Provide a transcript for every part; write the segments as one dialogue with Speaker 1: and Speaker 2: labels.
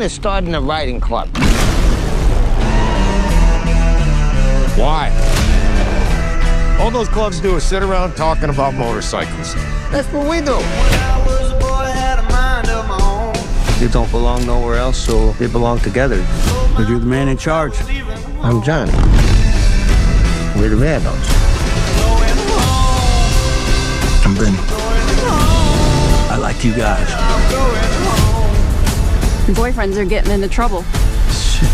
Speaker 1: of starting a writing club.
Speaker 2: Why? All those clubs do is sit around talking about motorcycles.
Speaker 1: That's what we do.
Speaker 3: They don't belong nowhere else, so they belong together.
Speaker 4: But you're the man in charge.
Speaker 1: I'm Johnny. We're the Vandals.
Speaker 4: I'm Ben. I like you guys.
Speaker 5: Your boyfriends are getting into trouble.
Speaker 4: Shit.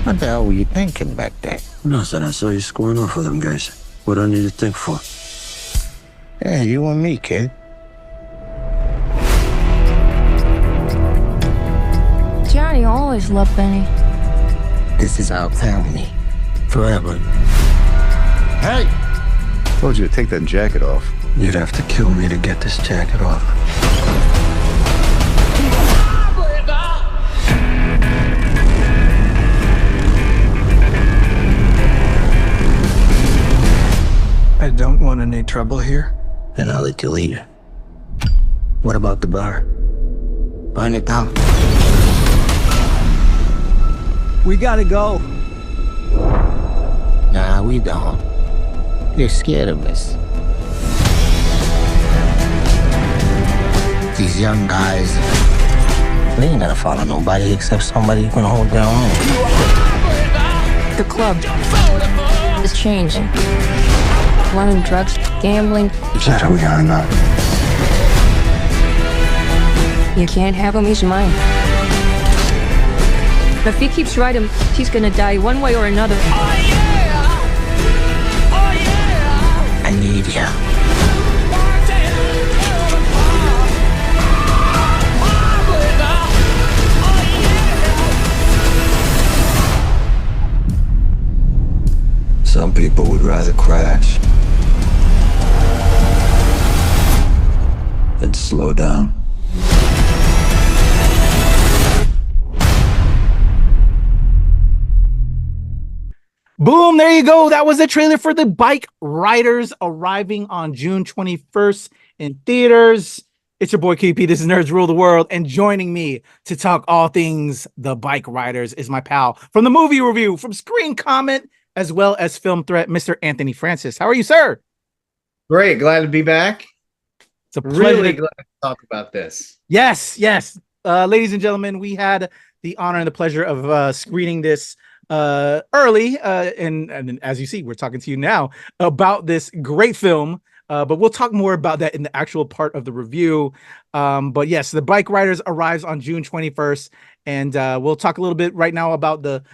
Speaker 1: What the hell were you thinking back there?
Speaker 4: Nothing. I saw you squaring off with them guys. What do I need to think for?
Speaker 1: Yeah, you and me, kid.
Speaker 5: Johnny always loved Benny.
Speaker 1: This is our family.
Speaker 4: Forever.
Speaker 2: Hey! Told you to take that jacket off.
Speaker 4: You'd have to kill me to get this jacket off.
Speaker 6: I don't want any trouble here.
Speaker 1: Then I'll let you leave. What about the bar? Burn it down.
Speaker 6: We gotta go.
Speaker 1: Nah, we don't. They're scared of us. These young guys, they ain't gonna follow nobody except somebody who can hold their own.
Speaker 5: The club is changing. Running drugs, gambling.
Speaker 4: Is that how we got him out?
Speaker 5: You can't have him, he's mine. If he keeps riding, he's gonna die one way or another.
Speaker 1: I need you.
Speaker 4: Some people would rather crash than slow down.
Speaker 7: Boom, there you go. That was the trailer for the Bikeriders arriving on June 21st in theaters. It's your boy KP. This is Nerds Rule the World. And joining me to talk all things the Bikeriders is my pal from the movie review, from Screen Comment, as well as Film Threat, Mr. Anthony Francis. How are you, sir?
Speaker 8: Great. Glad to be back.
Speaker 7: It's a pleasure.
Speaker 8: Really glad to talk about this.
Speaker 7: Yes. Ladies and gentlemen, we had the honor and the pleasure of screening this early, and as you see, we're talking to you now about this great film, but we'll talk more about that in the actual part of the review. But yes, the Bikeriders arrives on June 21st, and we'll talk a little bit right now about the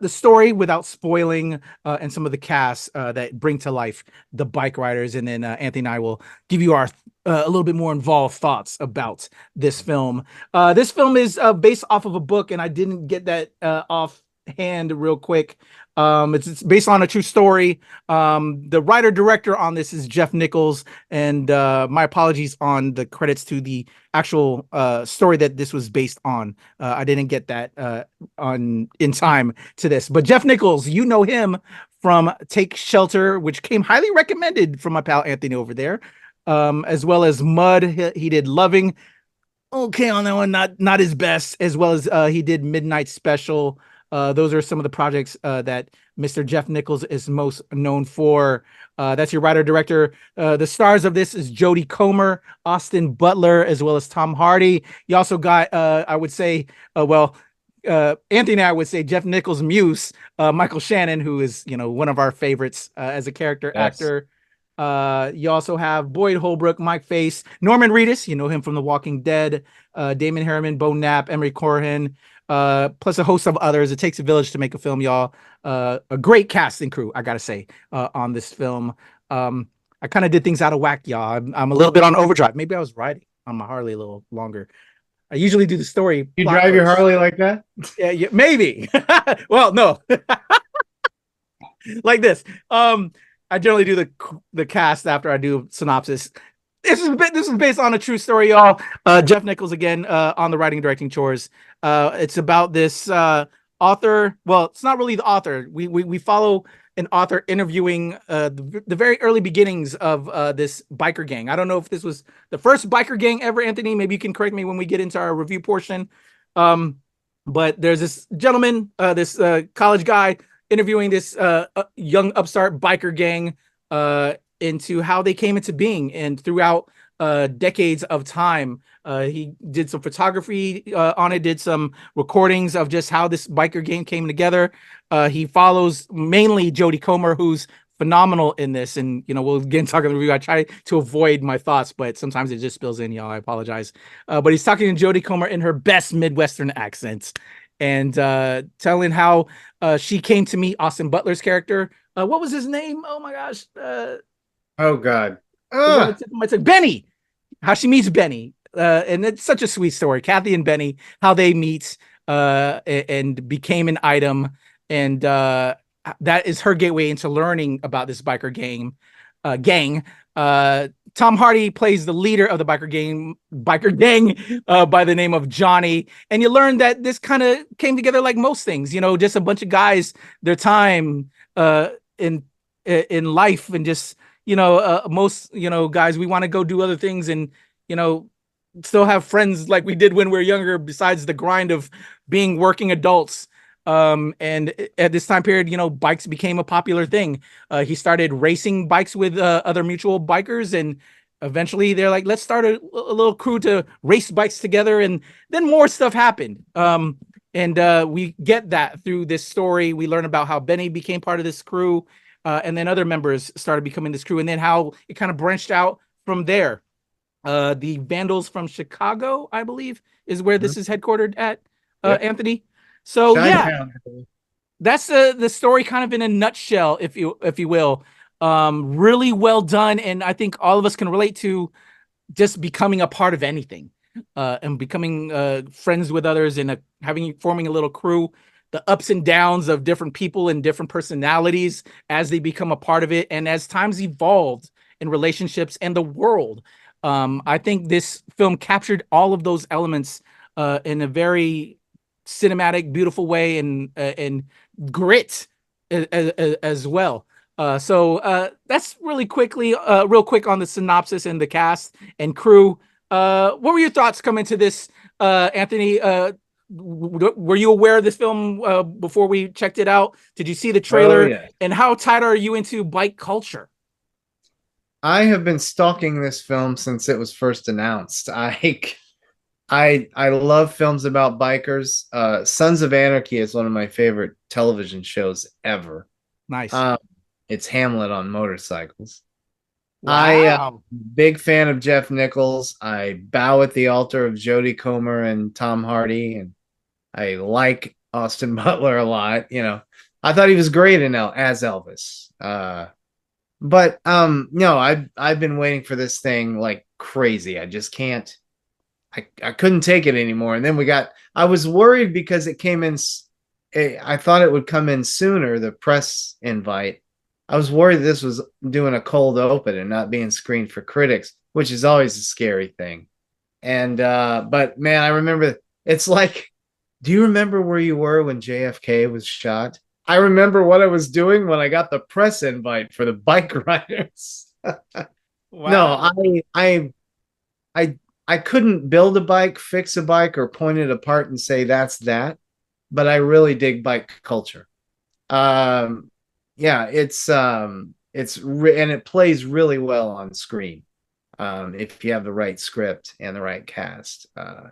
Speaker 7: story without spoiling and some of the cast that bring to life the Bikeriders, and then Anthony and I will give you our a little bit more involved thoughts about this film. This film is based off of a book, and I didn't get that offhand real quick. It's based on a true story. The writer director on this is Jeff Nichols, and my apologies on the credits to the actual story that this was based on. I didn't get that in time to this, but Jeff Nichols, you know him from Take Shelter, which came highly recommended from my pal Anthony over there, as well as Mud. He did Loving, okay on that one, not his best, as well as he did Midnight Special. Those are some of the projects that Mr. Jeff Nichols is most known for. That's your writer-director. The stars of this is Jodie Comer, Austin Butler, as well as Tom Hardy. You also got, I would say, Anthony and I would say Jeff Nichols' muse, Michael Shannon, who is, one of our favorites as a character actor. You also have Boyd Holbrook, Mike Face, Norman Reedus, you know him from The Walking Dead, Damon Harriman, Bo Knapp, Emery Corrigan, plus a host of others. It takes a village to make a film, y'all. A great cast and crew, I gotta say, on this film. I kind of did things out of whack, y'all. I'm a little bit on overdrive. Maybe I was riding on my Harley a little longer. I usually do the story.
Speaker 8: You drive your Harley like that?
Speaker 7: Yeah, maybe. Well, no. Like this. I generally do the cast after I do synopsis. This is based on a true story, y'all. Jeff Nichols again on the writing and directing chores. It's about this author. Well, it's not really the author. We follow an author interviewing the very early beginnings of this biker gang. I don't know if this was the first biker gang ever, Anthony. Maybe you can correct me when we get into our review portion. But there's this gentleman, this college guy, interviewing this young upstart biker gang into how they came into being, and throughout decades of time. He did some photography on it, did some recordings of just how this biker gang came together. He follows mainly Jodie Comer, who's phenomenal in this. And, you know, we'll again talk in the review. I try to avoid my thoughts, but sometimes it just spills in, y'all. I apologize. But he's talking to Jodie Comer in her best Midwestern accent and telling how she came to meet Austin Butler's character. What was his name? Oh, my gosh.
Speaker 8: Oh, God.
Speaker 7: Benny. How she meets Benny. And it's such a sweet story. Kathy and Benny, how they meet and became an item. And that is her gateway into learning about this biker gang. Tom Hardy plays the leader of the biker gang by the name of Johnny. And you learn that this kind of came together like most things, you know, just a bunch of guys, their time in life, and just, you know, most, you know, guys, we want to go do other things and, you know, still have friends like we did when we were younger, besides the grind of being working adults. And at this time period, you know, bikes became a popular thing. He started racing bikes with other mutual bikers, and eventually they're like, let's start a little crew to race bikes together. And then more stuff happened. And we get that through this story. We learn about how Benny became part of this crew, and then other members started becoming this crew, and then how it kind of branched out from there. The Vandals from Chicago, I believe, is where this is headquartered at, yep. Anthony. So yeah, that's the story kind of in a nutshell, if you will. Really well done, and I think all of us can relate to just becoming a part of anything, and becoming friends with others, and forming a little crew. The ups and downs of different people and different personalities as they become a part of it, and as times evolved in relationships and the world. I think this film captured all of those elements in a very cinematic, beautiful way, and grit as well. So that's real quick on the synopsis and the cast and crew. What were your thoughts coming to this, Anthony? Were you aware of this film before we checked it out? Did you see the trailer?
Speaker 8: Oh, yeah.
Speaker 7: And how tied are you into bike culture?
Speaker 8: I have been stalking this film since it was first announced. I love films about bikers. Sons of Anarchy is one of my favorite television shows ever.
Speaker 7: Nice.
Speaker 8: It's Hamlet on motorcycles.
Speaker 7: Wow.
Speaker 8: Big fan of Jeff Nichols. I bow at the altar of Jodie Comer and Tom Hardy, and I like Austin Butler a lot. You know, I thought he was great as Elvis. But no, I've been waiting for this thing like crazy. I just can't. I couldn't take it anymore. And then I was worried because it came in. I thought it would come in sooner, the press invite. I was worried this was doing a cold open and not being screened for critics, which is always a scary thing. And but man, I remember, it's like, do you remember where you were when JFK was shot? I remember what I was doing when I got the press invite for the Bikeriders. Wow. No, I couldn't build a bike, fix a bike, or point it apart and say that's that, but I really dig bike culture. Yeah, and it plays really well on screen if you have the right script and the right cast. Of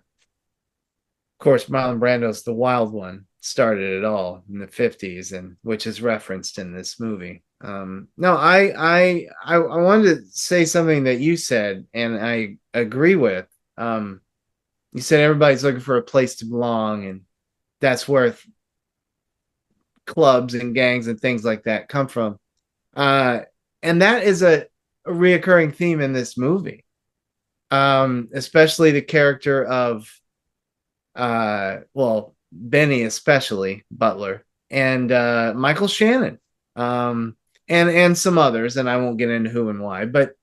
Speaker 8: course, Marlon Brando's the wild one, started it all in the 50s, and which is referenced in this movie. No, I wanted to say something that you said, and I agree with. You said everybody's looking for a place to belong, and that's where clubs and gangs and things like that come from. And that is a reoccurring theme in this movie. Especially the character of Benny, especially Butler, and Michael Shannon, and some others, and I won't get into who and why, but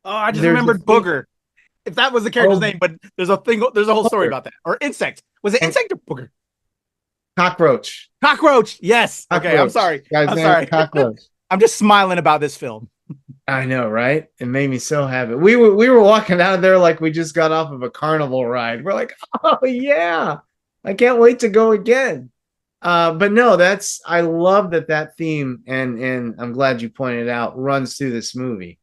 Speaker 7: I just remembered Booger, if that was the character's name, but there's a whole story about that. Or Insect. Was it Insect or Booger?
Speaker 8: Cockroach.
Speaker 7: Cockroach. Yes. Okay. I'm
Speaker 8: Cockroach.
Speaker 7: sorry.
Speaker 8: Guy's
Speaker 7: I'm
Speaker 8: name
Speaker 7: sorry.
Speaker 8: is Cockroach.
Speaker 7: I'm just smiling about this film.
Speaker 8: I know, right? It made me so happy. We were walking out of there like we just got off of a carnival ride. We're like, oh yeah, I can't wait to go again. But no, I love that theme, and I'm glad you pointed out, runs through this movie.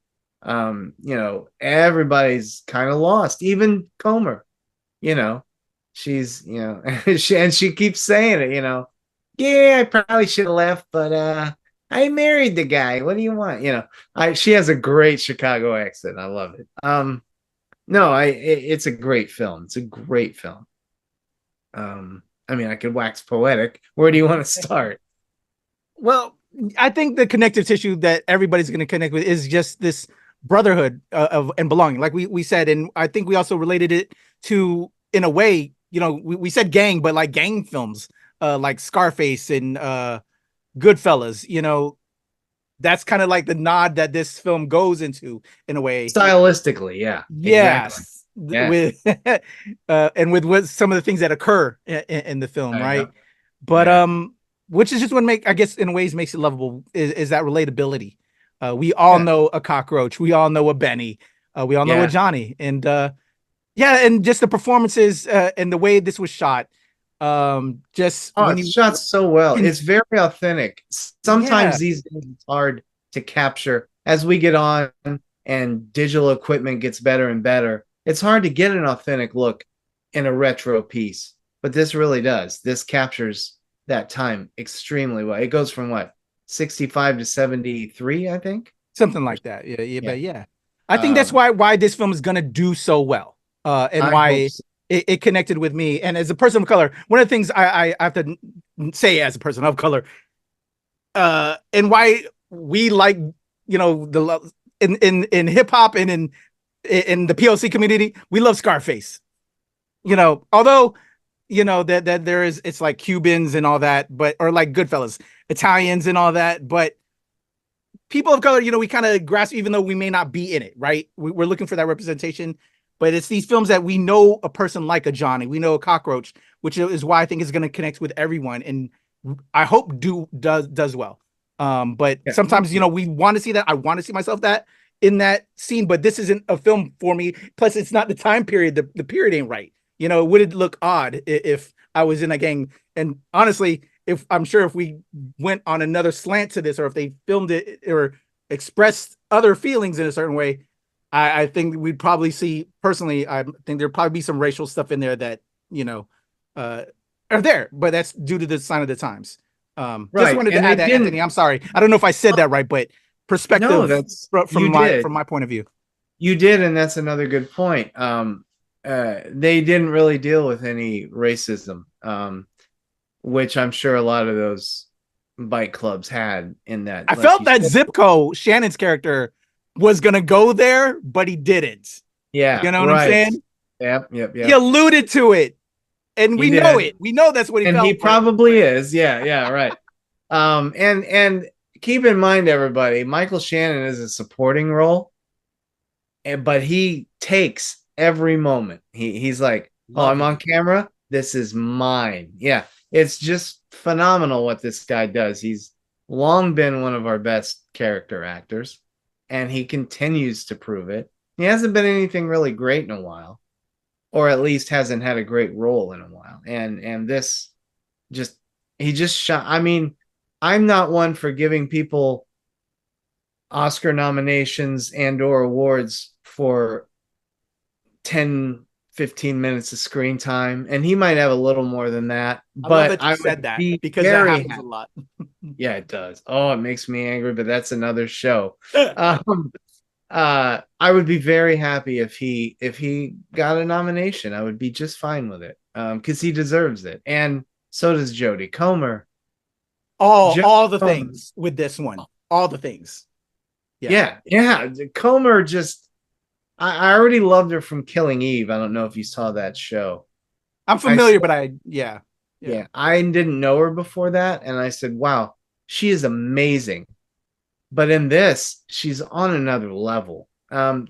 Speaker 8: Everybody's kind of lost, even Comer. She's she keeps saying it. Yeah, I probably should have left, but I married the guy. What do you want? She has a great Chicago accent. I love it. No, it's a great film. It's a great film. I could wax poetic. Where do you want to start?
Speaker 7: Well, I think the connective tissue that everybody's going to connect with is just this brotherhood of and belonging, like we said, and I think we also related it to, in a way, we said gang, but like gang films, like Scarface and Goodfellas. That's kind of like the nod that this film goes into, in a way,
Speaker 8: stylistically. Yeah.
Speaker 7: Yes.
Speaker 8: Exactly.
Speaker 7: With and with some of the things that occur in the film, right?
Speaker 8: Know.
Speaker 7: But which is just what I guess in ways makes it lovable is that relatability. We all know a Cockroach, we all know a Benny, we all know a Johnny, and and just the performances and the way this was shot.
Speaker 8: It's shot so well. It's very authentic. Sometimes these days it's hard to capture. As we get on and digital equipment gets better and better, it's hard to get an authentic look in a retro piece, but this really does. This captures that time extremely well. It goes from 65 to 73, I think,
Speaker 7: something like that. Yeah. I think that's why this film is gonna do so well, and why it connected with me. And as a person of color, one of the things I have to say as a person of color, and why we like, the in hip hop and in the POC community, we love Scarface. Although that there is, it's like Cubans and all that, or like Goodfellas, Italians and all that, but people of color, we kind of grasp, even though we may not be in it, right? We're looking for that representation. But it's these films that we know a person like a Johnny, we know a Cockroach, which is why I think it's going to connect with everyone, and I hope does well. But sometimes we want to see that. I want to see myself in that scene, but this isn't a film for me. Plus, it's not the time period. The period ain't right. Would it look odd if I was in a gang? And honestly, if we went on another slant to this, or if they filmed it or expressed other feelings in a certain way, I think we'd probably see, personally, I think there'd probably be some racial stuff in there that, are there, but that's due to the sign of the times. Right. Just wanted to add that, Anthony. I'm sorry. I don't know if I said that right, but perspective from my point of view.
Speaker 8: You did, and that's another good point. They didn't really deal with any racism, which I'm sure a lot of those bike clubs had in that.
Speaker 7: I felt that Zipco, Shannon's character, was gonna go there, but he didn't.
Speaker 8: Yeah,
Speaker 7: you know what I'm saying?
Speaker 8: Yep.
Speaker 7: He alluded to it, and we know it. We know that's what he felt.
Speaker 8: And he probably is. Yeah, right. And keep in mind, everybody, Michael Shannon is a supporting role, but he takes every moment. He's like, "Oh, I'm on camera. This is mine." Yeah, it's just phenomenal what this guy does. He's long been one of our best character actors, and he continues to prove it. He hasn't been anything really great in a while, or at least hasn't had a great role in a while. And this he just shot. I mean, I'm not one for giving people Oscar nominations and or awards for 10, 15 minutes of screen time, and he might have a little more than that. But
Speaker 7: I said that because that happens a lot.
Speaker 8: Yeah, it does. Oh, it makes me angry, but that's another show. I would be very happy if he got a nomination. I would be just fine with it, because he deserves it, and so does Jodie Comer.
Speaker 7: All the things with this one, all the things.
Speaker 8: Yeah. Comer just. I already loved her from Killing Eve. I don't know if you saw that show.
Speaker 7: I'm familiar, but I
Speaker 8: didn't know her before that, and I said, "Wow, she is amazing." But in this, she's on another level.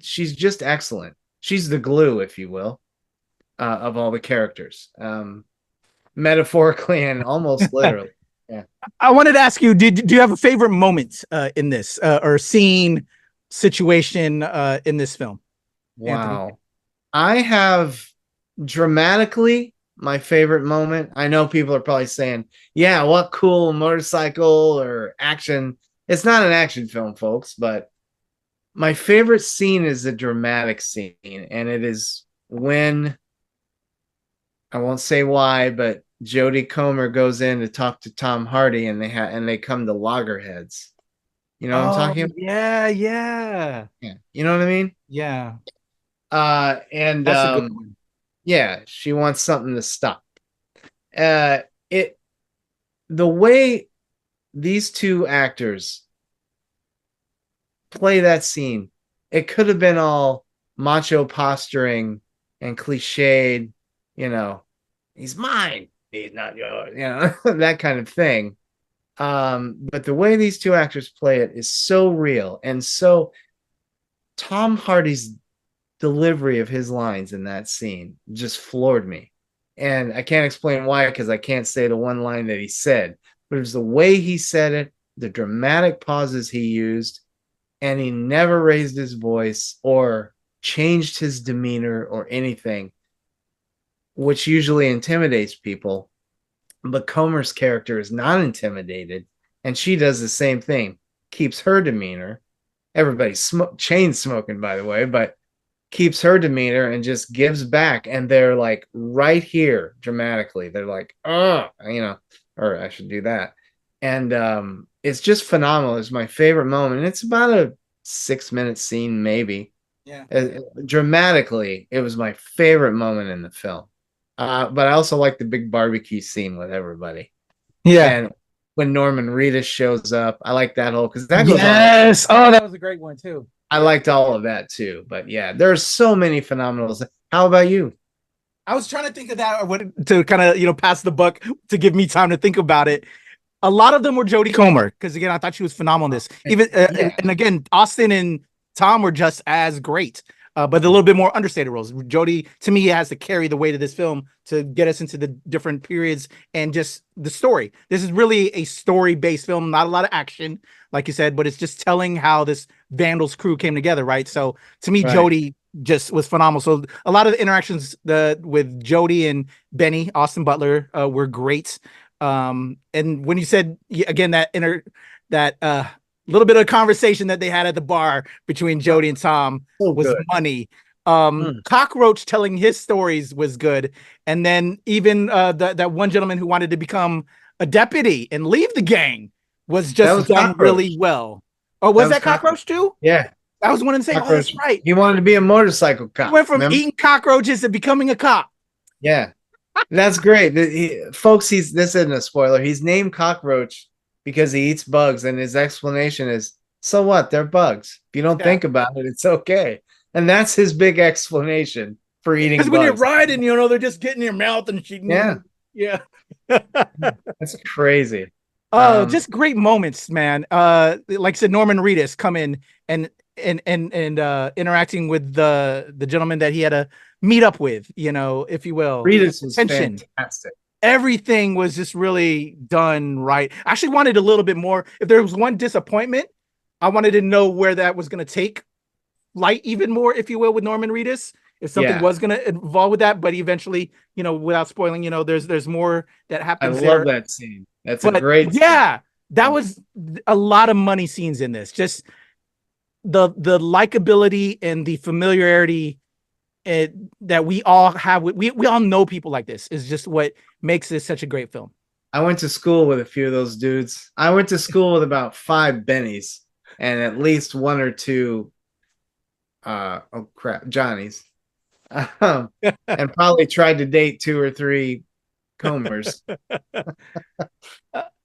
Speaker 8: She's just excellent. She's the glue, if you will, of all the characters. metaphorically and almost literally. Yeah.
Speaker 7: I wanted to ask you, do you have a favorite moment in this or scene situation in this film?
Speaker 8: Wow.
Speaker 7: Anthony?
Speaker 8: I have dramatically my favorite moment. I know people are probably saying, yeah, what cool motorcycle or action. It's not an action film, folks, but my favorite scene is a dramatic scene, and it is when, I won't say why, but Jodie Comer goes in to talk to Tom Hardy, and they come to Loggerheads. You know what I'm talking about?
Speaker 7: Yeah.
Speaker 8: Yeah. You know what I mean?
Speaker 7: Yeah.
Speaker 8: And
Speaker 7: That's a good one.
Speaker 8: yeah, she wants something to stop. The way these two actors play that scene, it could have been all macho posturing and cliched, you know, he's mine, he's not yours, you know, that kind of thing. But the way these two actors play it is so real, and so Tom Hardy's delivery of his lines in that scene just floored me. And I can't explain why, because I can't say the one line that he said, but it was the way he said it, the dramatic pauses he used, and he never raised his voice or changed his demeanor or anything, which usually intimidates people. But Comer's character is not intimidated, and she does the same thing, keeps her demeanor. Everybody's chain smoking, by the way, but keeps her demeanor and just gives back. And they're like right here dramatically. They're like, oh, you know, or I should do that. And it's just phenomenal. It's my favorite moment. And it's about a 6-minute scene, maybe.
Speaker 7: Yeah.
Speaker 8: Dramatically, it was my favorite moment in the film. But I also like the big barbecue scene with everybody.
Speaker 7: Yeah.
Speaker 8: And when Norman Reedus shows up, I like that whole, because that goes
Speaker 7: yes. Oh, that was a great one too.
Speaker 8: I liked all of that too. But yeah, there's so many phenomenals. How about you?
Speaker 7: I was trying to think of that, or what, to kind of, you know, pass the buck to give me time to think about it. A lot of them were Jodie Comer, because again, I thought she was phenomenal in this. Even and again, Austin and Tom were just as great. But a little bit more understated roles. Jodie, to me, has to carry the weight of this film to get us into the different periods and just the story. This is really a story-based film, not a lot of action, like you said, but it's just telling how this Vandals crew came together, right? So to me, right, Jodie just was phenomenal. So a lot of the interactions with Jodie and Benny, Austin Butler, were great. And when you said, again, that little bit of conversation that they had at the bar between Jodie and Tom was good. Money. Cockroach telling his stories was good. And then even that one gentleman who wanted to become a deputy and leave the gang was just done Cockroach. Really well. Oh, was that Cockroach too?
Speaker 8: Yeah.
Speaker 7: I was one to say, oh, that's right.
Speaker 8: He wanted to be a motorcycle cop.
Speaker 7: He went from eating cockroaches to becoming a cop.
Speaker 8: Yeah. That's great. Folks, this isn't a spoiler. He's named Cockroach because he eats bugs, and his explanation is, so what? They're bugs. If you don't think about it, it's okay. And that's his big explanation for eating bugs.
Speaker 7: Because when you're riding, you know, they're just getting in your mouth and shit. Yeah.
Speaker 8: That's crazy.
Speaker 7: Oh, just great moments, man. Like I said, Norman Reedus come in and interacting with the gentleman that he had to meet up with, you know, if you will.
Speaker 8: Reedus was fantastic.
Speaker 7: Everything was just really done right. I actually wanted a little bit more. If there was one disappointment, I wanted to know where that was going to take light even more, if you will, with Norman Reedus. If something was going to involve with that, but eventually, you know, without spoiling, you know, there's more that happens.
Speaker 8: I love that scene. That's a great scene.
Speaker 7: Yeah, that was a lot of money scenes in this. Just the likability and the familiarity that we all have. We all know people like this is just what makes this such a great film.
Speaker 8: I went to school with a few of those dudes. I went to school with about 5 Bennies and at least 1 or 2 Johnnies. And probably tried to date 2 or 3 Comers.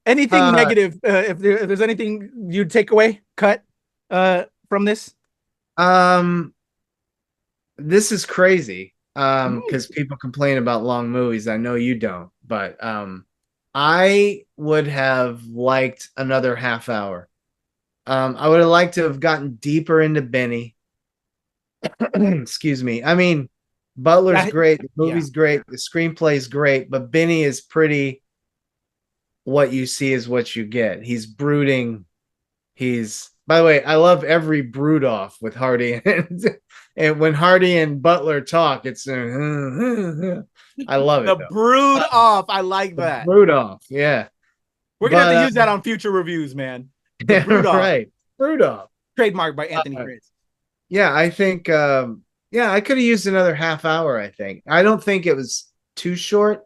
Speaker 7: Anything negative? If there's anything you'd take away, cut from this?
Speaker 8: This is crazy. Because people complain about long movies. I know you don't, but I would have liked another half hour. I would have liked to have gotten deeper into Benny. Excuse me. I mean, Butler's great. The movie's great. The screenplay's great. But Benny is pretty. What you see is what you get. He's brooding. By the way, I love every brood off with Hardy. And when Hardy and Butler talk, it's I love it.
Speaker 7: The brood off. I like that.
Speaker 8: Brood off. Yeah.
Speaker 7: We're going to have to use that on future reviews, man. The brood off.
Speaker 8: Right. Brood off.
Speaker 7: Trademarked by Anthony Fritz.
Speaker 8: Yeah, I think I could have used another half hour, I think. I don't think it was too short,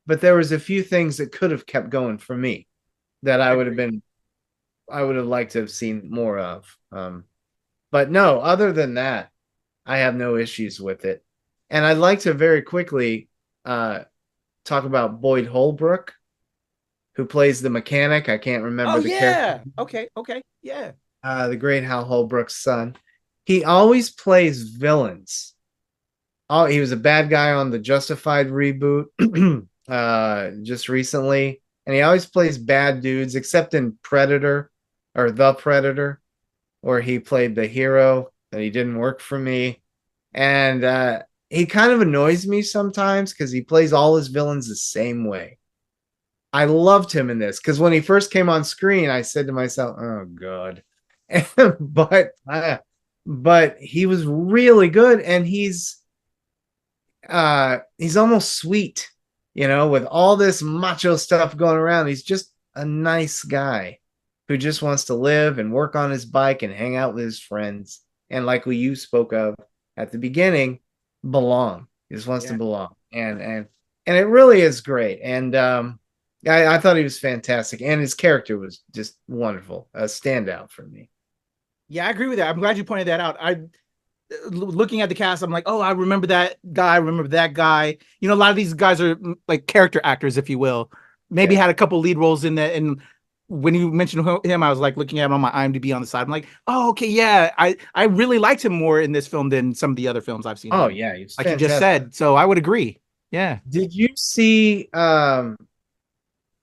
Speaker 8: but there was a few things that could have kept going for me that I would have liked to have seen more of. But no, other than that, I have no issues with it. And I'd like to very quickly talk about Boyd Holbrook, who plays the mechanic. I can't remember character.
Speaker 7: Okay. Yeah.
Speaker 8: The great Hal Holbrook's son. He always plays villains. Oh, he was a bad guy on the Justified reboot just recently. And he always plays bad dudes, except in Predator or The Predator, where he played the hero that he didn't work for me. And he kind of annoys me sometimes because he plays all his villains the same way. I loved him in this because when he first came on screen, I said to myself, oh, God. But he was really good, and he's almost sweet, with all this macho stuff going around. He's just a nice guy who just wants to live and work on his bike and hang out with his friends. And like you spoke of at the beginning, belong. He just wants to belong. And it really is great. And I thought he was fantastic. And his character was just wonderful. A standout for me.
Speaker 7: Yeah, I agree with that. I'm glad you pointed that out. Looking at the cast, I'm like, oh, I remember that guy. I remember that guy. A lot of these guys are like character actors, if you will. Maybe had a couple lead roles in that. And when you mentioned him, I was like looking at him on my IMDb on the side. I'm like, oh, okay, yeah. I really liked him more in this film than some of the other films I've seen.
Speaker 8: Oh, yeah. He's
Speaker 7: like you just said. So I would agree. Yeah.
Speaker 8: Did you see I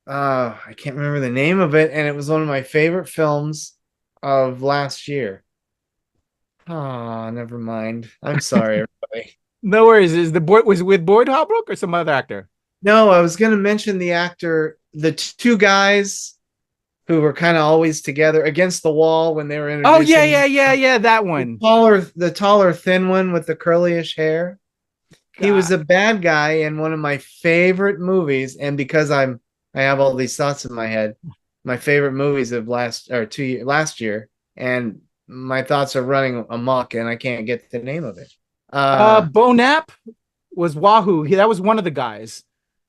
Speaker 8: can't remember the name of it, and it was one of my favorite films of last year. Oh, never mind. I'm sorry, everybody.
Speaker 7: No worries. Was it with Boyd Holbrook or some other actor?
Speaker 8: No, I was going to mention the actor, the two guys who were kind of always together against the wall when they were introducing.
Speaker 7: Oh, yeah, that one.
Speaker 8: The taller, thin one with the curlyish hair. God. He was a bad guy in one of my favorite movies, and because I have all these thoughts in my head, my favorite movies of last year, and my thoughts are running amok, and I can't get the name of it.
Speaker 7: Bo Knapp was Wahoo. That was one of the guys.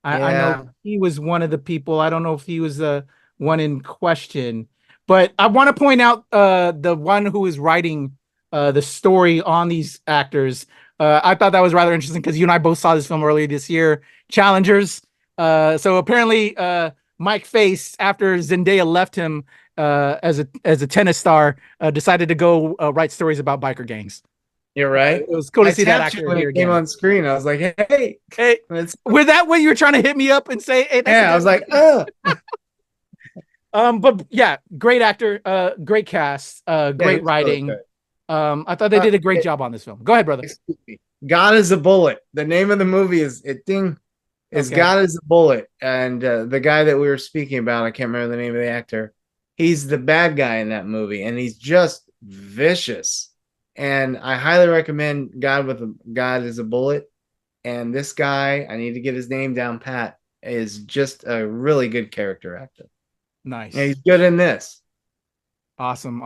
Speaker 7: I know he was one of the people. I don't know if he was the one in question, but I want to point out the one who is writing the story on these actors. I thought that was rather interesting because you and I both saw this film earlier this year, Challengers. So apparently Mike Face, after Zendaya left him as a tennis star, decided to go write stories about biker gangs.
Speaker 8: You're right.
Speaker 7: It was cool to see that actor here
Speaker 8: came on screen. I was like, hey.
Speaker 7: Was that when you were trying to hit me up and say, hey,
Speaker 8: I was like,
Speaker 7: but yeah, great actor, great cast, great writing. I thought they did a great job on this film. Go ahead, brother.
Speaker 8: God is a Bullet. The name of the movie is God is a Bullet. And the guy that we were speaking about, I can't remember the name of the actor. He's the bad guy in that movie, and he's just vicious. And I highly recommend God is a Bullet. And this guy, I need to get his name down pat, is just a really good character actor.
Speaker 7: Nice.
Speaker 8: And he's good in this.
Speaker 7: Awesome.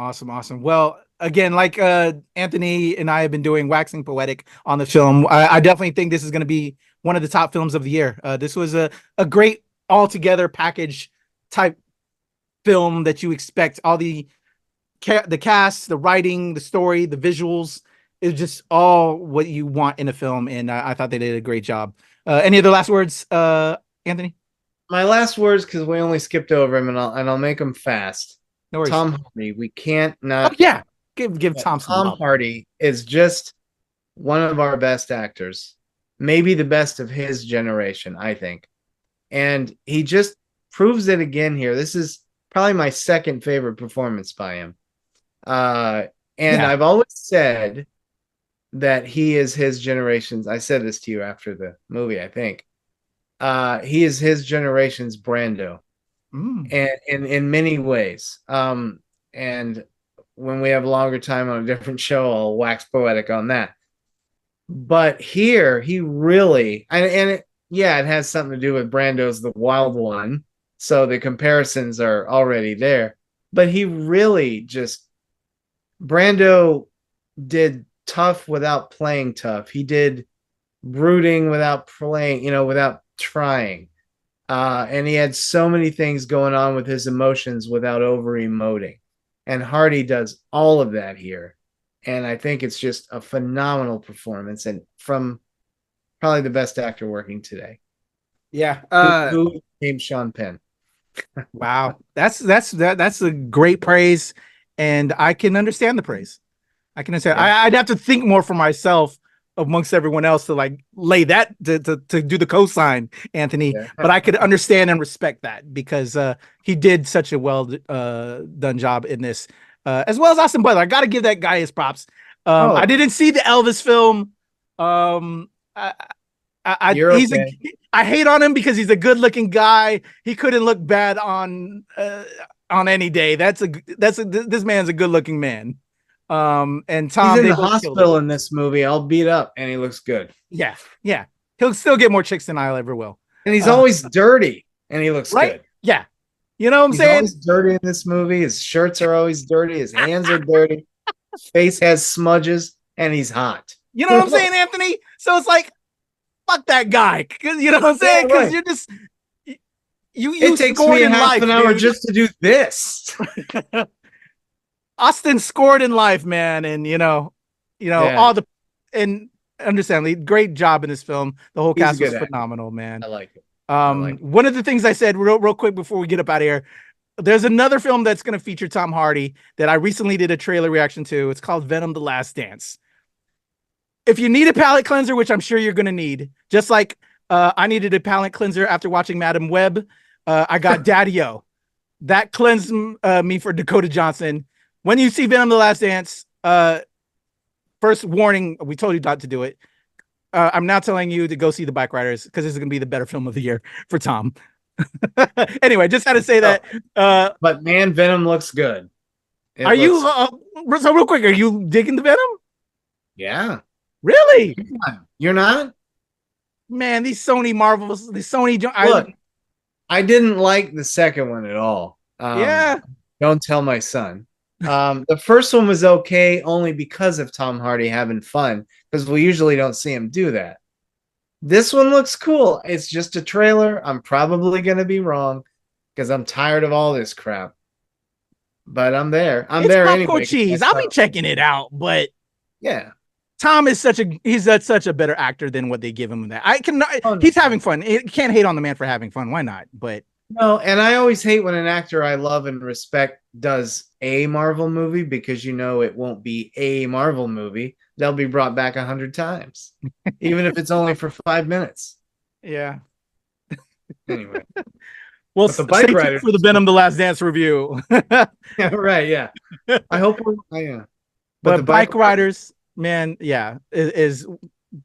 Speaker 7: Well, again, like Anthony and I have been doing waxing poetic on the film. I definitely think this is going to be one of the top films of the year. This was a great all-together package type film that you expect. All the cast, the writing, the story, the visuals is just all what you want in a film, and I thought they did a great job. Any other last words, Anthony?
Speaker 8: My last words, because we only skipped over him, and I'll make them fast.
Speaker 7: No worries.
Speaker 8: Tom Hardy, we can't not.
Speaker 7: Oh, yeah, give Tom some
Speaker 8: Tom
Speaker 7: love.
Speaker 8: Hardy is just one of our best actors, maybe the best of his generation, I think, and he just proves it again here. This is probably my second favorite performance by him. I've always said that he is his generation's. I said this to you after the movie, I think. He is his generation's Brando, and in many ways. And when we have a longer time on a different show, I'll wax poetic on that. But here, he really, it has something to do with Brando's the wild one, so the comparisons are already there. But he really just, Brando did tough without playing tough. He did brooding without playing, without trying. And he had so many things going on with his emotions without over emoting. And Hardy does all of that here. And I think it's just a phenomenal performance, and from probably the best actor working today.
Speaker 7: Yeah.
Speaker 8: Who became Sean Penn?
Speaker 7: Wow. That's a great praise. And I can understand the praise. I can understand.
Speaker 8: Yeah.
Speaker 7: I'd have to think more for myself amongst everyone else to like lay that to do the cosign, Anthony. Yeah. But I could understand and respect that because he did such a well done job in this, as well as Austin Butler. I got to give that guy his props. I didn't see the Elvis film. I hate on him because he's a good looking guy. He couldn't look bad on any day. This man's a good looking man. And Tom,
Speaker 8: he's in the hospital in this movie, all beat up, and he looks good.
Speaker 7: Yeah. He'll still get more chicks than I ever will.
Speaker 8: And he's always dirty, and he looks good.
Speaker 7: Yeah. You know what I'm saying?
Speaker 8: He's always dirty in this movie. His shirts are always dirty. His hands are dirty. His face has smudges, and he's hot.
Speaker 7: You know what I'm saying, Anthony? So it's like, fuck that guy. You know what I'm saying? Because you're just
Speaker 8: it takes me half an hour just to do this.
Speaker 7: Austin scored in life, man, and all the and understandably, great job in this film. The whole cast was phenomenal, man.
Speaker 8: I like it.
Speaker 7: One of the things I said real quick before we get up out of here, there's another film that's going to feature Tom Hardy that I recently did a trailer reaction to. It's called Venom: The Last Dance. If you need a palate cleanser, which I'm sure you're going to need, just like I needed a palate cleanser after watching Madam Web, I got Daddy-O. That cleansed me for Dakota Johnson. When you see Venom: The Last Dance, first warning, we told you not to do it. I'm now telling you to go see the Bikeriders because this is going to be the better film of the year for Tom. Anyway, just had to say that.
Speaker 8: But man, Venom looks good.
Speaker 7: So real quick, are you digging the Venom?
Speaker 8: Yeah.
Speaker 7: Really?
Speaker 8: You're not?
Speaker 7: Man, these Sony Marvels,
Speaker 8: Look, I didn't like the second one at all.
Speaker 7: Yeah.
Speaker 8: Don't tell my son. The first one was okay only because of Tom Hardy having fun, because we usually don't see him do that. This one looks cool. It's just a trailer. I'm probably going to be wrong because I'm tired of all this crap. But I'm there. I'm there anyway.
Speaker 7: Cheese. I'll be checking it out, but
Speaker 8: yeah.
Speaker 7: Tom is such a better actor than what they give him. He's having fun. Can't hate on the man for having fun. Why not? But
Speaker 8: no, and I always hate when an actor I love and respect does a Marvel movie because it won't be a Marvel movie. They'll be brought back 100 times, even if it's only for 5 minutes.
Speaker 7: Yeah.
Speaker 8: Anyway.
Speaker 7: Well, the Bikeriders for the Venom: The Last Dance review.
Speaker 8: Yeah, right. Yeah. I hope. Yeah.
Speaker 7: But the Bikeriders, man, is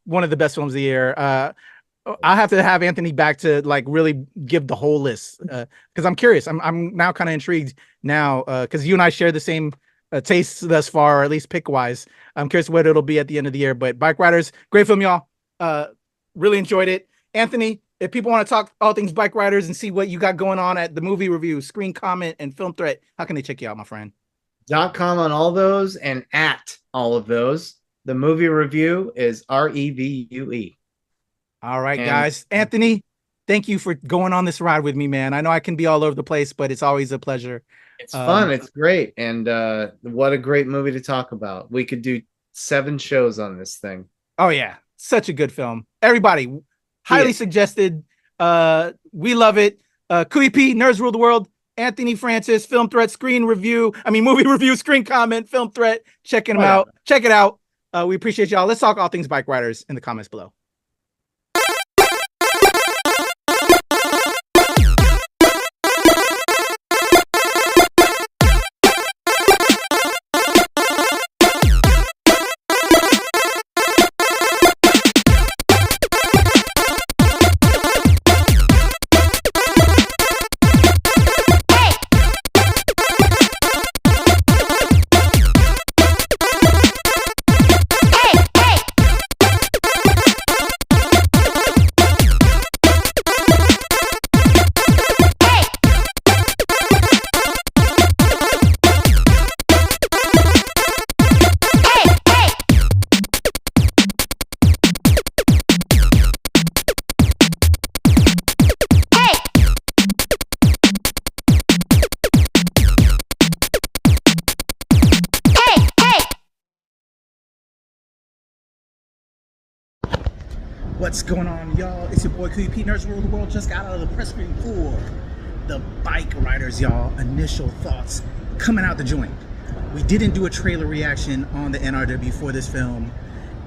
Speaker 7: one of the best films of the year. I'll have to have Anthony back to like really give the whole list because I'm curious. I'm now kind of intrigued now because you and I share the same tastes thus far, or at least pick wise. I'm curious what it'll be at the end of the year. But Bikeriders, great film, y'all. Really enjoyed it. Anthony, if people want to talk all things Bikeriders and see what you got going on at the movie review, Screen Comment, and Film Threat, how can they check you out, my friend?
Speaker 8: .com on all those and at all of those. The movie review is REVUE.
Speaker 7: All right, guys. Anthony, thank you for going on this ride with me, man. I know I can be all over the place, but it's always a pleasure.
Speaker 8: It's fun. It's great. And what a great movie to talk about. We could do 7 shows on this thing.
Speaker 7: Oh, yeah. Such a good film. Everybody, highly suggested. We love it. Kuya P, Nerds Rule the World. Anthony Francis, Film Threat, movie review, Screen Comment, Film Threat. Check him out. Check it out. We appreciate y'all. Let's talk all things Bikeriders in the comments below.
Speaker 9: What's going on, y'all? It's your boy Kuya, Nerds Rule the World. Just got out of the press screen for the Bikeriders, y'all. Initial thoughts coming out the joint. We didn't do a trailer reaction on the NRW for this film,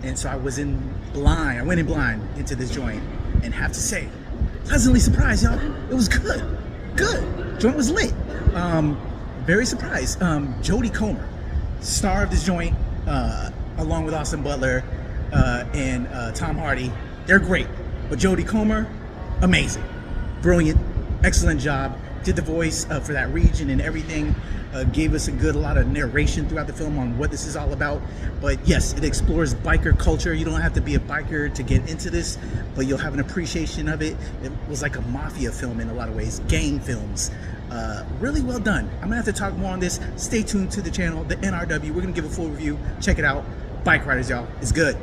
Speaker 9: and so I went in blind into this joint, and have to say, pleasantly surprised, y'all. It was good. Joint was lit. Very surprised. Jodie Comer, star of this joint, along with Austin Butler and Tom Hardy. They're great, but Jodie Comer, amazing, brilliant, excellent job. Did the voice for that region and everything. Gave us a lot of narration throughout the film on what this is all about. But yes, it explores biker culture. You don't have to be a biker to get into this, but you'll have an appreciation of it. It was like a mafia film in a lot of ways, gang films. Really well done. I'm gonna have to talk more on this. Stay tuned to the channel, the NRW. We're gonna give a full review. Check it out. Bikeriders, y'all. It's good.